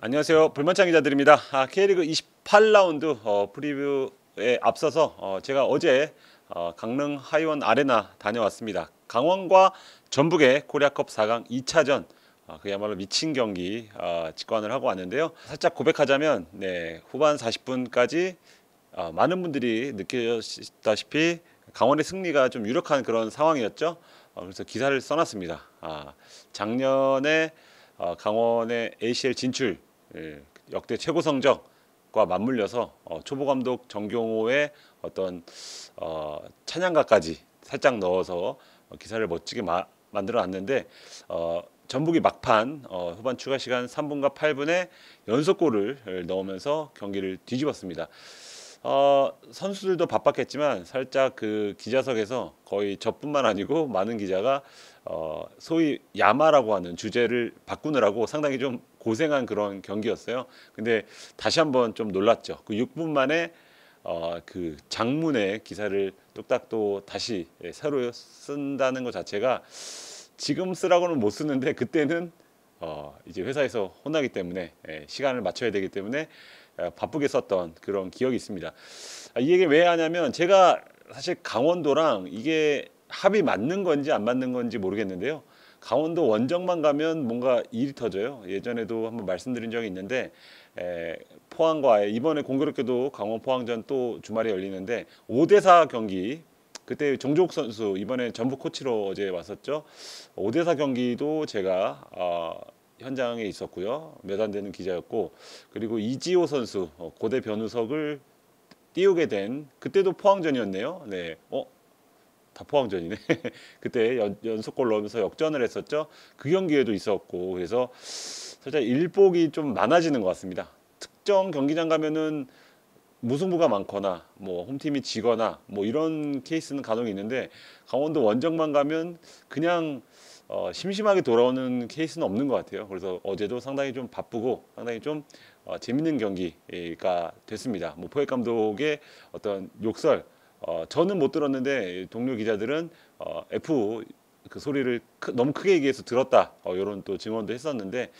안녕하세요. 불만창 기자들입니다. K리그 28라운드 프리뷰에 앞서서 제가 어제 강릉 하이원 아레나 다녀왔습니다. 강원과 전북의 코리아컵 4강 2차전 그야말로 미친 경기 직관을 하고 왔는데요. 살짝 고백하자면 후반 40분까지 많은 분들이 느끼셨다시피 강원의 승리가 좀 유력한 그런 상황이었죠. 그래서 기사를 써놨습니다. 작년에 강원의 ACL 진출 역대 최고 성적과 맞물려서 초보 감독 정경호의 어떤 찬양가까지 살짝 넣어서 기사를 멋지게 만들어 놨는데 전북이 막판 후반 추가 시간 3분과 8분에 연속골을 넣으면서 경기를 뒤집었습니다. 선수들도 바빴겠지만 살짝 그 기자석에서 거의 저뿐만 아니고 많은 기자가 소위 야마라고 하는 주제를 바꾸느라고 상당히 좀 고생한 그런 경기였어요. 근데 다시 한번 좀 놀랐죠. 그 6분 만에 그 장문의 기사를 뚝딱 또 다시 새로 쓴다는 것 자체가 지금 쓰라고는 못 쓰는데 그때는 이제 회사에서 혼나기 때문에 시간을 맞춰야 되기 때문에 바쁘게 썼던 그런 기억이 있습니다. 이 얘기 왜 하냐면 제가 사실 강원도랑 이게 합이 맞는 건지 안 맞는 건지 모르겠는데요. 강원도 원정만 가면 뭔가 일이 터져요. 예전에도 한번 말씀드린 적이 있는데 포항과 이번에 공교롭게도 강원 포항전 또 주말에 열리는데 5대4 경기 그때 정조욱 선수 이번에 전북 코치로 어제 왔었죠. 5대4 경기도 제가 현장에 있었고요. 몇 안 되는 기자였고 그리고 이지호 선수 고대 변우석을 띄우게 된 그때도 포항전이었네요. 네, 다 포항전이네. 그때 연속골 넣으면서 역전을 했었죠. 그 경기에도 있었고 그래서 살짝 일복이 좀 많아지는 것 같습니다. 특정 경기장 가면은 무승부가 많거나 뭐 홈팀이 지거나 뭐 이런 케이스는 간혹 있는데 강원도 원정만 가면 그냥 심심하게 돌아오는 케이스는 없는 것 같아요. 그래서 어제도 상당히 좀 바쁘고 상당히 좀 재밌는 경기가 됐습니다. 뭐 포획 감독의 어떤 욕설 저는 못 들었는데 동료 기자들은 F 그 소리를 너무 크게 얘기해서 들었다 이런 또 증언도 했었는데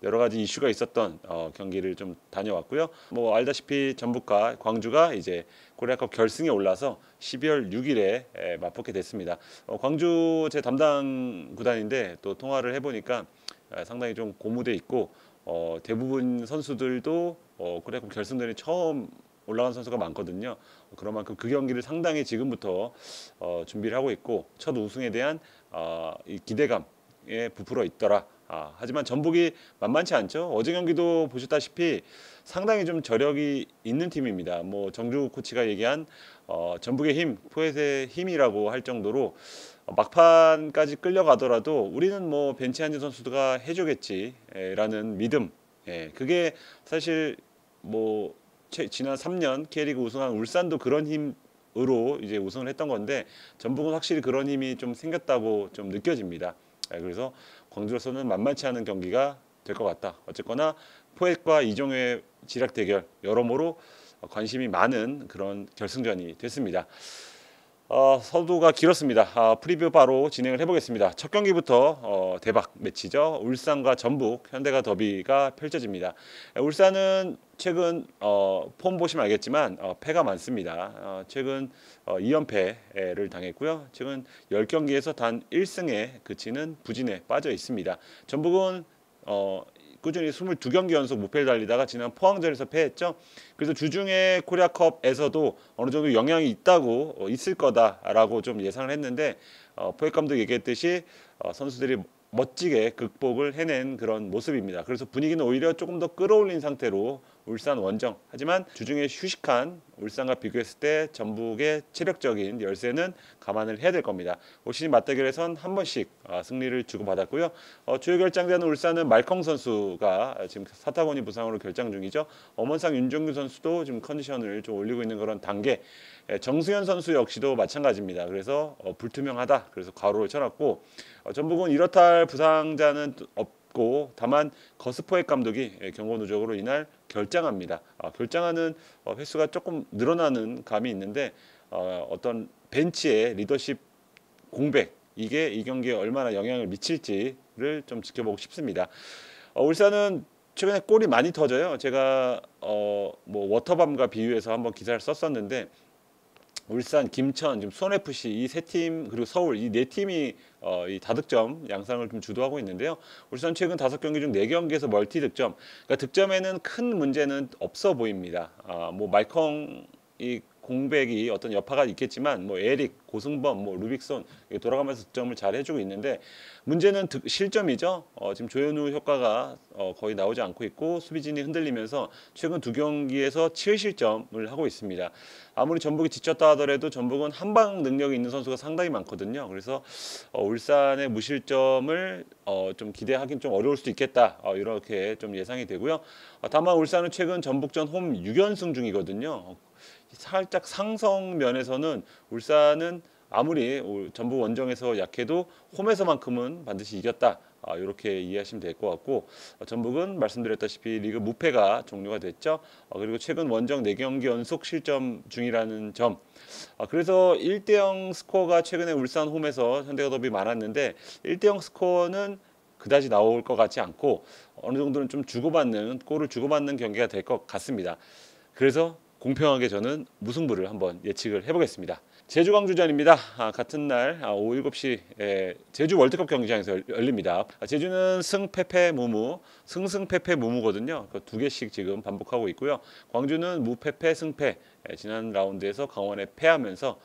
여러 가지 이슈가 있었던 경기를 좀 다녀왔고요. 뭐 알다시피 전북과 광주가 이제 코리아컵 결승에 올라서 12월 6일에 맞붙게 됐습니다. 광주 제 담당 구단인데 또 통화를 해보니까 상당히 좀 고무돼 있고 대부분 선수들도 코리아컵 결승전이 처음 올라간 선수가 많거든요. 그런 만큼 그 경기를 상당히 지금부터 준비를 하고 있고 첫 우승에 대한 이 기대감에 부풀어 있더라. 하지만 전북이 만만치 않죠. 어제 경기도 보셨다시피 상당히 좀 저력이 있는 팀입니다. 뭐 정주 코치가 얘기한 전북의 힘, 포엣의 힘이라고 할 정도로 막판까지 끌려가더라도 우리는 뭐 벤치 앉은 선수가 해주겠지라는 믿음. 그게 사실 뭐 지난 3년 K리그 우승한 울산도 그런 힘으로 이제 우승을 했던 건데 전북은 확실히 그런 힘이 좀 생겼다고 좀 느껴집니다. 그래서 광주로서는 만만치 않은 경기가 될 것 같다. 어쨌거나 포획과 이종의 지략 대결 여러모로 관심이 많은 그런 결승전이 됐습니다. 서두가 길었습니다. 프리뷰 바로 진행을 해보겠습니다. 첫 경기부터 대박 매치죠. 울산과 전북 현대가 더비가 펼쳐집니다. 울산은 최근 폼 보시면 알겠지만 패가 많습니다. 최근 2연패를 당했고요. 최근 10경기에서 단 1승에 그치는 부진에 빠져 있습니다. 전북은 꾸준히 22경기 연속 무패를 달리다가 지난 포항전에서 패했죠. 그래서 주중에 코리아컵에서도 어느 정도 영향이 있을 거다라고 좀 예상을 했는데 포획 감독 얘기했듯이 선수들이 멋지게 극복을 해낸 그런 모습입니다. 그래서 분위기는 오히려 조금 더 끌어올린 상태로 울산 원정. 하지만 주중에 휴식한 울산과 비교했을 때 전북의 체력적인 열세는 감안을 해야 될 겁니다. 올 시즌 맞대결에선 한 번씩 승리를 주고받았고요. 주요 결장자는 울산은 말컹 선수가 지금 사타구니 부상으로 결장 중이죠. 엄원상 윤종규 선수도 지금 컨디션을 좀 올리고 있는 그런 단계. 정수현 선수 역시도 마찬가지입니다. 그래서 불투명하다. 그래서 괄호를 쳐놨고 전북은 이렇다 할 부상자는 없고 다만 거스포획 감독이 경고 누적으로 이날 결장합니다. 결장하는 횟수가 조금 늘어나는 감이 있는데 어떤 벤치의 리더십 공백 이게 이 경기에 얼마나 영향을 미칠지를 좀 지켜보고 싶습니다. 울산은 최근에 골이 많이 터져요. 제가 뭐 워터밤과 비유해서 한번 기사를 썼었는데 울산, 김천, 지금 수원FC 이 세 팀 그리고 서울 이 네 팀이 이 다득점 양상을 좀 주도하고 있는데요. 울산 최근 5경기 중 4경기에서 멀티 득점. 그러니까 득점에는 큰 문제는 없어 보입니다. 뭐 말컹 이 공백이 어떤 여파가 있겠지만 뭐 에릭, 고승범, 뭐 루빅손 돌아가면서 득점을 잘 해주고 있는데 문제는 실점이죠. 지금 조현우 효과가 거의 나오지 않고 있고 수비진이 흔들리면서 최근 2경기에서 7실점을 하고 있습니다. 아무리 전북이 지쳤다 하더라도 전북은 한방 능력이 있는 선수가 상당히 많거든요. 그래서 울산의 무실점을 좀 기대하긴 좀 어려울 수도 있겠다. 이렇게 좀 예상이 되고요. 다만 울산은 최근 전북전 홈 6연승 중이거든요. 살짝 상성 면에서는 울산은 아무리 전북 원정에서 약해도 홈에서만큼은 반드시 이겼다. 이렇게 이해하시면 될 것 같고 전북은 말씀드렸다시피 리그 무패가 종료가 됐죠. 그리고 최근 원정 4경기 연속 실점 중이라는 점. 그래서 1대0 스코어가 최근에 울산 홈에서 현대가 더비 많았는데 1대0 스코어는 그다지 나올 것 같지 않고 어느 정도는 좀 주고받는 골을 주고받는 경기가 될 것 같습니다. 그래서 공평하게 저는 무승부를 한번 예측을 해보겠습니다. 제주 광주전입니다. 같은 날 오후 7시 제주 월드컵 경기장에서 열립니다. 제주는 승패패 무무, 승승패패 무무거든요. 2개씩 지금 반복하고 있고요. 광주는 무패패 승패, 지난 라운드에서 강원에 패하면서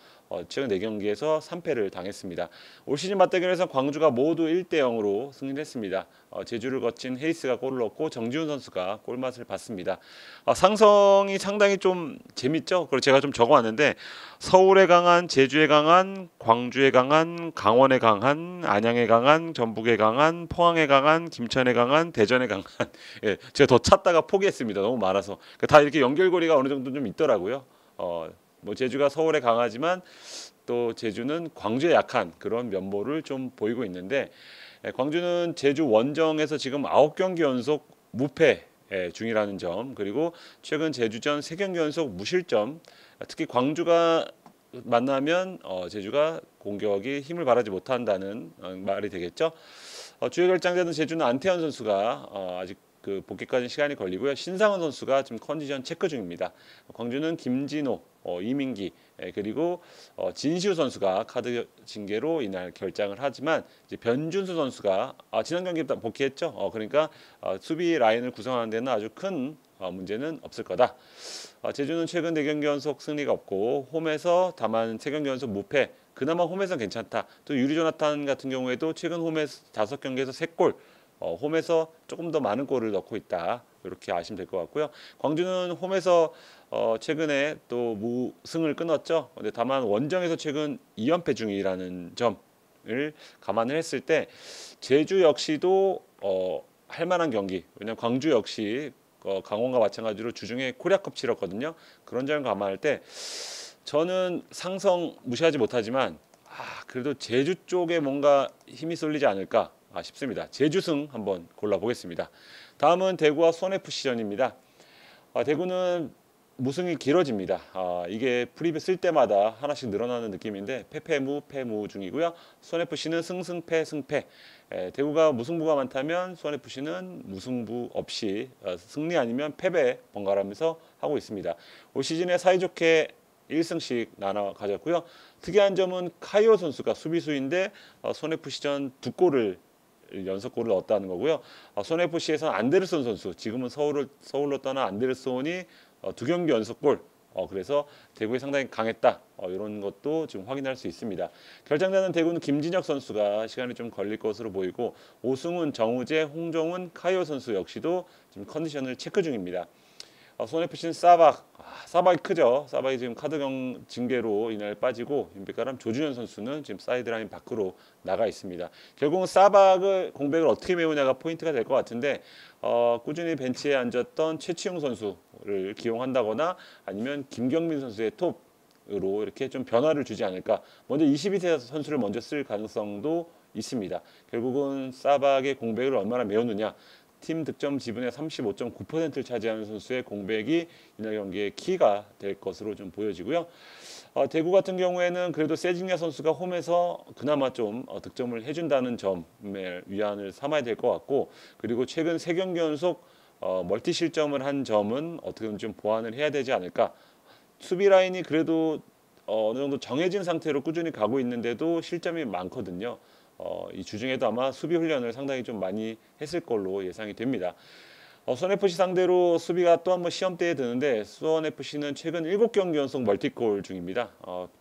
최근 4경기에서 3패를 당했습니다. 올 시즌 맞대결에서 광주가 모두 1대0으로 승리를 했습니다. 제주를 거친 헤이스가 골을 넣고 정지훈 선수가 골맛을 봤습니다. 상성이 상당히 좀 재밌죠. 그리고 제가 좀 적어왔는데 서울에 강한, 제주에 강한, 광주에 강한, 강원에 강한, 안양에 강한, 전북에 강한, 포항에 강한, 김천에 강한, 대전에 강한. 예, 제가 더 찾다가 포기했습니다. 너무 많아서. 다 이렇게 연결고리가 어느 정도 좀 있더라고요. 뭐 제주가 서울에 강하지만 또 제주는 광주에 약한 그런 면모를 좀 보이고 있는데 광주는 제주 원정에서 지금 9경기 연속 무패 중이라는 점, 그리고 최근 제주전 3경기 연속 무실점. 특히 광주가 만나면 제주가 공격이 힘을 발하지 못한다는 말이 되겠죠. 주요 결장자는 제주는 안태현 선수가 아직 그 복귀까지 시간이 걸리고요. 신상원 선수가 지금 컨디션 체크 중입니다. 광주는 김진호, 이민기 그리고 진시우 선수가 카드 징계로 이날 결장을 하지만 이제 변준수 선수가 지난 경기에 복귀했죠. 그러니까 수비 라인을 구성하는 데는 아주 큰 문제는 없을 거다. 제주는 최근 4경기 연속 승리가 없고 홈에서 다만 3경기 연속 무패. 그나마 홈에서는 괜찮다. 또 유리 조나탄 같은 경우에도 최근 홈에서 5경기에서 3골. 홈에서 조금 더 많은 골을 넣고 있다. 이렇게 아시면 될 것 같고요. 광주는 홈에서 최근에 또 무승을 끊었죠. 근데 다만 원정에서 최근 2연패 중이라는 점을 감안을 했을 때 제주 역시도 할 만한 경기. 왜냐하면 광주 역시 강원과 마찬가지로 주중에 코리아컵 치렀거든요. 그런 점을 감안할 때 저는 상성 무시하지 못하지만 그래도 제주 쪽에 뭔가 힘이 쏠리지 않을까 싶습니다. 제주승 한번 골라보겠습니다. 다음은 대구와 수원FC전입니다. 대구는 무승이 길어집니다. 이게 프리뷰 쓸 때마다 하나씩 늘어나는 느낌인데 패패무 패무 중이고요. 수원FC는 승승패 승패. 대구가 무승부가 많다면 수원FC는 무승부 없이 승리 아니면 패배 번갈아가면서 하고 있습니다. 올 시즌에 사이좋게 1승씩 나눠 가졌고요. 특이한 점은 카이오 선수가 수비수인데 수원FC전 2골을 연속골을 넣었다는 거고요. 수원FC에서는 안데르손 선수, 지금은 서울로 떠난 안데르손이 2경기 연속골. 그래서 대구에 상당히 강했다. 이런 것도 지금 확인할 수 있습니다. 결장자는 대구는 김진혁 선수가 시간이 좀 걸릴 것으로 보이고 오승훈, 정우재, 홍정훈, 카이오 선수 역시도 지금 컨디션을 체크 중입니다. 수원FC는 사박이 크죠. 사박이 지금 카드 징계로 이날 빠지고 윤빛가람 조준현 선수는 지금 사이드라인 밖으로 나가 있습니다. 결국은 사박을 공백을 어떻게 메우냐가 포인트가 될 것 같은데 꾸준히 벤치에 앉았던 최치용 선수를 기용한다거나 아니면 김경민 선수의 톱으로 이렇게 좀 변화를 주지 않을까. 먼저 22세 선수를 먼저 쓸 가능성도 있습니다. 결국은 사박의 공백을 얼마나 메우느냐. 팀 득점 지분의 35.9%를 차지하는 선수의 공백이 이날 경기의 키가 될 것으로 좀 보여지고요. 대구 같은 경우에는 그래도 세징야 선수가 홈에서 그나마 좀 득점을 해준다는 점에 위안을 삼아야 될 것 같고, 그리고 최근 3경기 연속 멀티 실점을 한 점은 어떻게든 좀 보완을 해야 되지 않을까. 수비 라인이 그래도 어느 정도 정해진 상태로 꾸준히 가고 있는데도 실점이 많거든요. 이 주중에도 아마 수비 훈련을 상당히 좀 많이 했을 걸로 예상이 됩니다. 수원FC 상대로 수비가 또 한 번 시험대에 드는데 수원FC는 최근 7경기 연속 멀티골 중입니다.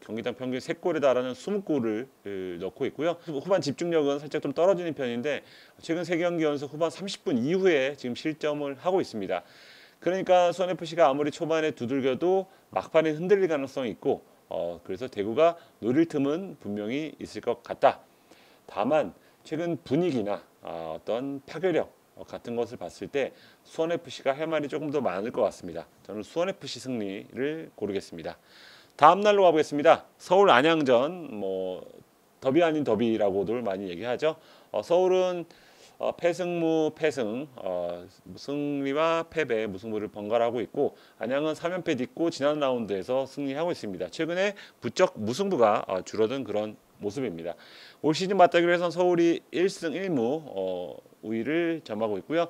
경기당 평균 3골에 달하는 20골을 넣고 있고요. 후반 집중력은 살짝 좀 떨어지는 편인데 최근 3경기 연속 후반 30분 이후에 지금 실점을 하고 있습니다. 그러니까 수원FC가 아무리 초반에 두들겨도 막판에 흔들릴 가능성이 있고 그래서 대구가 노릴 틈은 분명히 있을 것 같다. 다만 최근 분위기나 어떤 파괴력 같은 것을 봤을 때 수원FC가 할 말이 조금 더 많을 것 같습니다. 저는 수원FC 승리를 고르겠습니다. 다음 날로 가보겠습니다. 서울 안양전, 더비 아닌 더비라고들 많이 얘기하죠. 서울은 패승무 패승, 승리와 패배, 무승부를 번갈아하고 있고 안양은 3연패 딛고 지난 라운드에서 승리하고 있습니다. 최근에 부쩍 무승부가 줄어든 그런 모습입니다. 올 시즌 맞다기로 해서 서울이 1승 1무 우위를 점하고 있고요.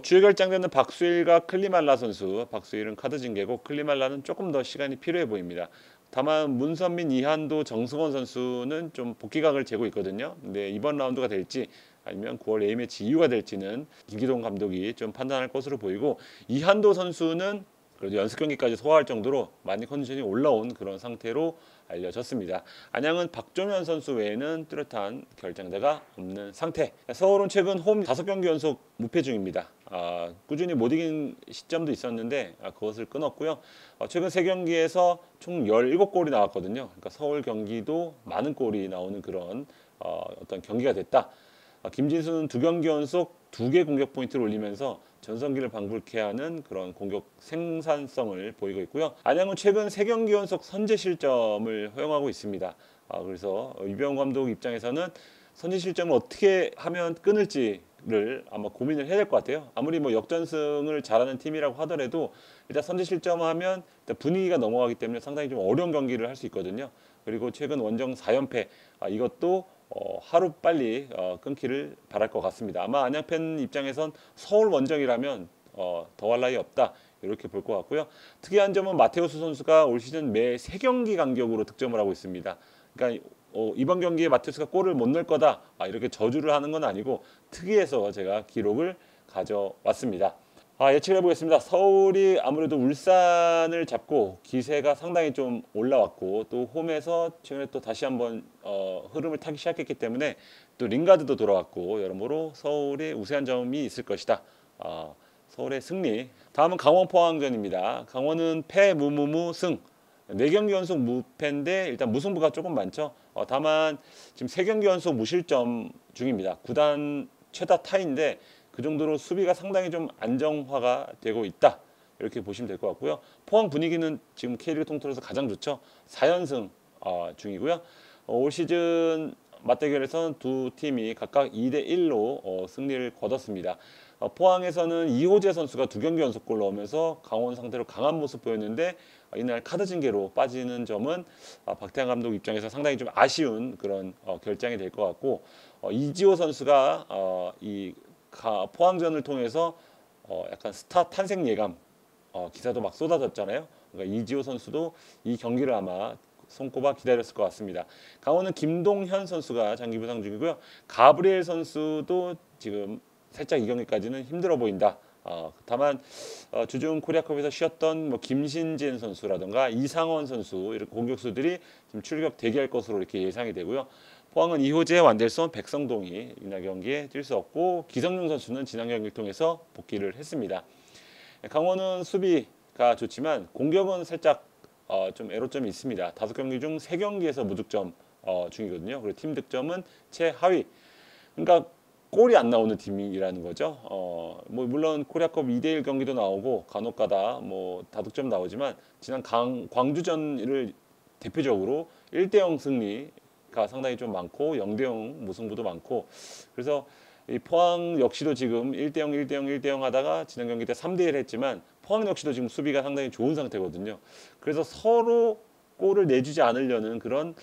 주요 결장되는 박수일과 클리말라 선수, 박수일은 카드 징계고 클리말라는 조금 더 시간이 필요해 보입니다. 다만 문선민, 이한도, 정승원 선수는 좀 복귀각을 재고 있거든요. 근데 이번 라운드가 될지 아니면 9월 A매치 이유가 될지는 김기동 감독이 좀 판단할 것으로 보이고 이한도 선수는 그래도 연습 경기까지 소화할 정도로 많이 컨디션이 올라온 그런 상태로 알려졌습니다. 안양은 박종현 선수 외에는 뚜렷한 결장자가 없는 상태. 서울은 최근 홈 5경기 연속 무패 중입니다. 꾸준히 못 이긴 시점도 있었는데 그것을 끊었고요. 최근 3경기에서 총 17골이 나왔거든요. 그러니까 서울 경기도 많은 골이 나오는 그런 어떤 경기가 됐다. 김진수는 2경기 연속 2개 공격 포인트를 올리면서 전성기를 방불케 하는 그런 공격 생산성을 보이고 있고요. 안양은 최근 3경기 연속 선제 실점을 허용하고 있습니다. 그래서 이병헌 감독 입장에서는 선제 실점을 어떻게 하면 끊을지를 아마 고민을 해야 될 것 같아요. 아무리 역전승을 잘하는 팀이라고 하더라도 일단 선제 실점하면 일단 분위기가 넘어가기 때문에 상당히 좀 어려운 경기를 할 수 있거든요. 그리고 최근 원정 4연패 이것도 하루 빨리 끊기를 바랄 것 같습니다. 아마 안양 팬 입장에선 서울 원정이라면 더할 나위 없다 이렇게 볼 것 같고요. 특이한 점은 마테우스 선수가 올 시즌 매 3경기 간격으로 득점을 하고 있습니다. 그러니까 이번 경기에 마테우스가 골을 못 넣을 거다 이렇게 저주를 하는 건 아니고 특이해서 제가 기록을 가져왔습니다. 예측해 보겠습니다. 서울이 아무래도 울산을 잡고 기세가 상당히 좀 올라왔고 또 홈에서 최근에 또 다시 한번 흐름을 타기 시작했기 때문에 또 링가드도 돌아왔고 여러모로 서울의 우세한 점이 있을 것이다. 서울의 승리. 다음은 강원 포항전입니다. 강원은 패 무무무 승. 4경기 연속 무패인데 일단 무승부가 조금 많죠. 다만 지금 3경기 연속 무실점 중입니다. 구단 최다 타인데 그 정도로 수비가 상당히 좀 안정화가 되고 있다. 이렇게 보시면 될 것 같고요. 포항 분위기는 지금 K리그 통틀어서 가장 좋죠. 4연승 중이고요. 올 시즌 맞대결에서는 두 팀이 각각 2대1로 승리를 거뒀습니다. 포항에서는 이호재 선수가 2경기 연속골 넣으면서 강원 상대로 강한 모습 보였는데 이날 카드 징계로 빠지는 점은 박태환 감독 입장에서 상당히 좀 아쉬운 그런 결장이 될 것 같고 이지호 선수가 이 포항전을 통해서 약간 스타 탄생 예감 기사도 막 쏟아졌잖아요. 그러니까 이지호 선수도 이 경기를 아마 손꼽아 기다렸을 것 같습니다. 강원은 김동현 선수가 장기 부상 중이고요. 가브리엘 선수도 지금 살짝 이 경기까지는 힘들어 보인다. 다만 주중 코리아컵에서 쉬었던 김신진 선수라든가 이상원 선수 이렇게 공격수들이 지금 출격 대기할 것으로 이렇게 예상이 되고요. 포항은 이호재, 완델손, 백성동이 이날 경기에 뛸 수 없고 기성용 선수는 지난 경기를 통해서 복귀를 했습니다. 강원은 수비가 좋지만 공격은 살짝 좀 애로점이 있습니다. 5경기 중 3경기에서 무득점 중이거든요. 그리고 팀 득점은 최하위. 그러니까 골이 안 나오는 팀이라는 거죠. 물론 코리아컵 2대1 경기도 나오고 간혹가다 다득점 나오지만 지난 광주전을 대표적으로 1대0 승리가 상당히 좀 많고 0대0 무승부도 많고 그래서 이 포항 역시도 지금 1대0, 1대0, 1대0 하다가 지난 경기 때 3대1 했지만 포항 역시도 지금 수비가 상당히 좋은 상태거든요. 그래서 서로 골을 내주지 않으려는 그런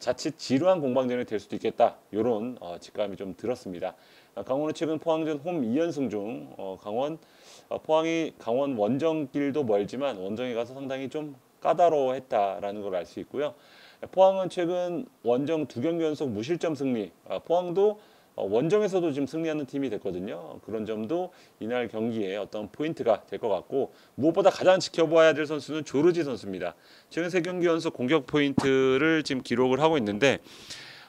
자칫 지루한 공방전이 될 수도 있겠다. 이런 직감이 좀 들었습니다. 강원은 최근 포항전 홈 2연승 중 포항이 강원 원정길도 멀지만 원정에 가서 상당히 좀 까다로워했다라는 걸 알 수 있고요. 포항은 최근 원정 2경기 연속 무실점 승리. 포항도 원정에서도 지금 승리하는 팀이 됐거든요. 그런 점도 이날 경기에 어떤 포인트가 될 것 같고, 무엇보다 가장 지켜봐야 될 선수는 조르지 선수입니다. 최근 3경기 연속 공격 포인트를 지금 기록을 하고 있는데,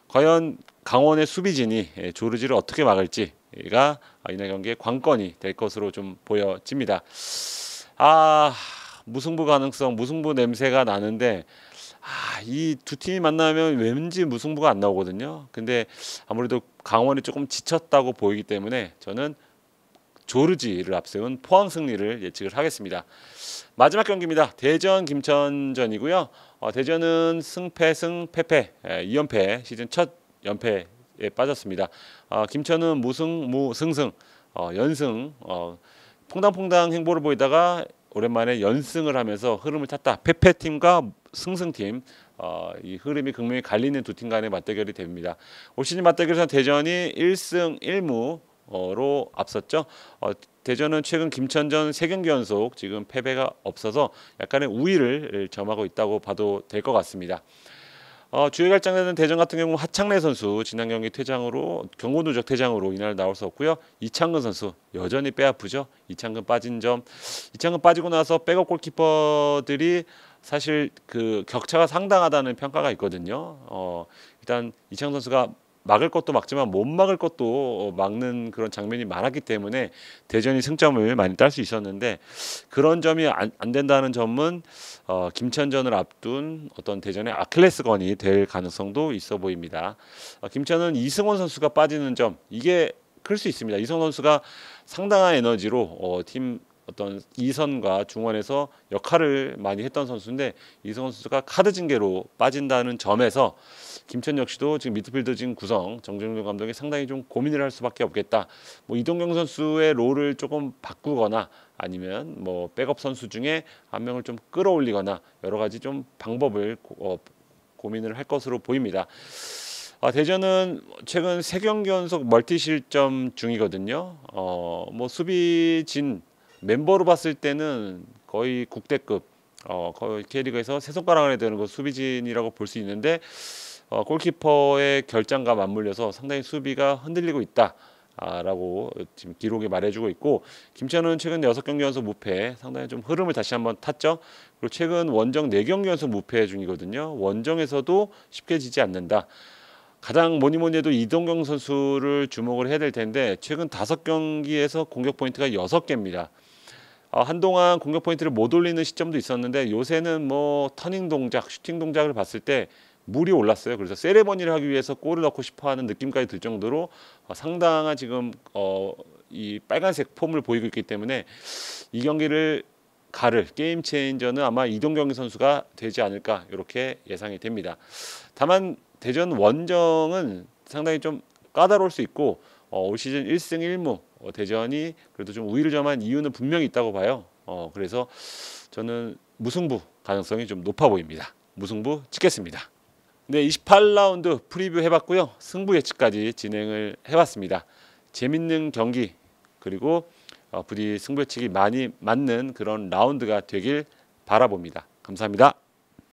과연 강원의 수비진이 조르지를 어떻게 막을지가 이날 경기의 관건이 될 것으로 좀 보여집니다. 무승부 가능성, 무승부 냄새가 나는데, 이 두 팀이 만나면 왠지 무승부가 안 나오거든요. 근데 아무래도 강원이 조금 지쳤다고 보이기 때문에 저는 조르지를 앞세운 포항 승리를 예측을 하겠습니다. 마지막 경기입니다. 대전 김천전이고요. 대전은 패패 2연패, 시즌 첫 연패에 빠졌습니다. 김천은 무승 연승, 퐁당퐁당 행보를 보이다가 오랜만에 연승을 하면서 흐름을 탔다. 패패팀과 승승팀, 이 흐름이 극명히 갈리는 두 팀 간의 맞대결이 됩니다. 올 시즌 맞대결에서 대전이 1승 1무로 앞섰죠. 대전은 최근 김천전 3경기 연속 지금 패배가 없어서 약간의 우위를 점하고 있다고 봐도 될 것 같습니다. 주요 결정되는 대전 같은 경우 하창래 선수 지난 경기 퇴장으로 경고 누적 퇴장으로 이날 나올 수 없고요. 이창근 선수 여전히 뼈 아프죠. 이창근 빠지고 나서 백업 골키퍼들이 사실 그 격차가 상당하다는 평가가 있거든요. 일단 이창근 선수가 막을 것도 막지만 못 막을 것도 막는 그런 장면이 많았기 때문에 대전이 승점을 많이 딸 수 있었는데, 그런 점이 안 된다는 점은 김천전을 앞둔 어떤 대전의 아킬레스건이 될 가능성도 있어 보입니다. 김천은 이승원 선수가 빠지는 점, 이게 클 수 있습니다. 이승원 선수가 상당한 에너지로 팀 어떤 2선과 중원에서 역할을 많이 했던 선수인데, 이승원 선수가 카드 징계로 빠진다는 점에서 김천 역시도 지금 미드필더진 구성 정정용 감독이 상당히 좀 고민을 할 수밖에 없겠다. 이동경 선수의 롤을 조금 바꾸거나 아니면 백업 선수 중에 한 명을 좀 끌어올리거나 여러 가지 좀 방법을 고민을 할 것으로 보입니다. 대전은 최근 3경기 연속 멀티 실점 중이거든요. 수비진 멤버로 봤을 때는 거의 국대급, 거의 K리그에서 세 손가락 안에 드는 그 수비진이라고 볼 수 있는데, 골키퍼의 결장과 맞물려서 상당히 수비가 흔들리고 있다라고 지금 기록이 말해주고 있고, 김천은 최근 6경기 연속 무패, 상당히 좀 흐름을 다시 한번 탔죠. 그리고 최근 원정 4경기 연속 무패 중이거든요. 원정에서도 쉽게 지지 않는다. 가장 뭐니 해도 이동경 선수를 주목을 해야 될 텐데, 최근 5경기에서 공격 포인트가 6개입니다. 한동안 공격 포인트를 못 올리는 시점도 있었는데, 요새는 터닝 동작, 슈팅 동작을 봤을 때 물이 올랐어요. 그래서 세레머니를 하기 위해서 골을 넣고 싶어하는 느낌까지 들 정도로 상당한 지금 이 빨간색 폼을 보이고 있기 때문에 이 경기를 가를 게임 체인저는 아마 이동경 선수가 되지 않을까, 이렇게 예상이 됩니다. 다만 대전 원정은 상당히 좀 까다로울 수 있고, 올 시즌 1승 1무 대전이 그래도 좀 우위를 점한 이유는 분명히 있다고 봐요. 그래서 저는 무승부 가능성이 좀 높아 보입니다. 무승부 찍겠습니다. 네, 28라운드 프리뷰 해봤고요. 승부 예측까지 진행을 해봤습니다. 재밌는 경기, 그리고 부디 승부 예측이 많이 맞는 그런 라운드가 되길 바라봅니다. 감사합니다.